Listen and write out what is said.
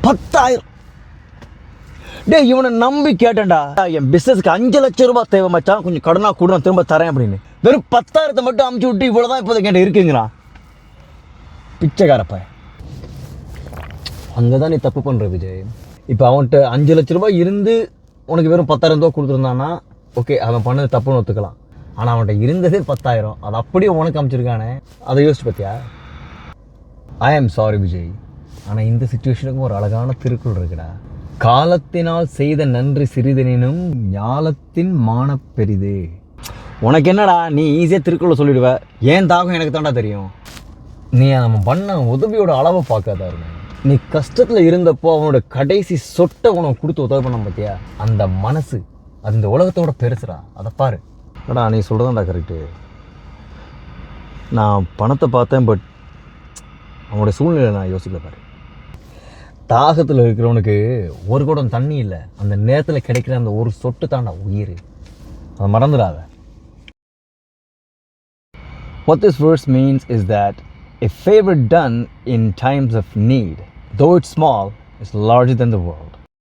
10,000. டே இவனை நம்பி கேட்டேன்டா, என் பிஸ்னஸ்க்கு 5 லட்சம் ரூபாய் தேவை மச்சான், கொஞ்சம் கடனா கூட நான் திரும்ப தரேன் அப்படின்னு. வெறும் 10,000 மட்டும் அமுச்சு விட்டு இவ்வளோதான் இப்போதைக்கு என்கிட்ட இருக்குங்கிறான். பிச்சைக்காரப்ப. அங்கே தான் நீ தப்பு பண்ணுற விஜய். இப்போ அவன்கிட்ட 5 லட்ச ரூபாய் இருந்து உனக்கு வெறும் 10,000 ரூபா கொடுத்துருந்தானா ஓகே, அவன் பண்ணது தப்புன்னு ஒத்துக்கலாம். ஆனால் அவன்கிட்ட இருந்ததே 10,000, அது அப்படியே உனக்கு அமைச்சிருக்கானே, அதை யோசிச்சு பார்த்தியா? ஐ ஆம் சாரி விஜய், ஆனால் இந்த சுச்சுவேஷனுக்கும் ஒரு அழகான திருக்குறள் இருக்குடா. காலத்தினால் செய்த நன்றி சிறிதெனினும் ஞாலத்தின் மான பெரிது. உனக்கு என்னடா, நீ ஈஸியாக திருக்குறளை சொல்லிடுவ, ஏன் தாகம் எனக்கு தாண்டா தெரியும். நீ நம்ம பண்ண உதவியோட அளவை பார்க்காதா இருந்த. நீ கஷ்டத்தில் இருந்தப்போ அவனோட கடைசி சொட்டை உனக்கு கொடுத்து உதவி பண்ண பார்த்தியா, அந்த மனசு அது இந்த உலகத்தோட பெருசுடா, அதை பாரு. அடா நீ சொல்கிறதாண்டா கரெக்டு. நான் பணத்தை பார்த்தேன், பட் அவனோட சூழ்நிலை நான் யோசிக்கல பாரு. தாகத்தில் இருக்கிறவனுக்கு ஒரு குடம் தண்ணி இல்லை, அந்த நேரத்தில் கிடைக்கிற அந்த ஒரு சொட்டு தாண்டா உயிர், அதை மறந்துடாத. What this verse means is that a favor done in times of need, though it's small, is larger than the world.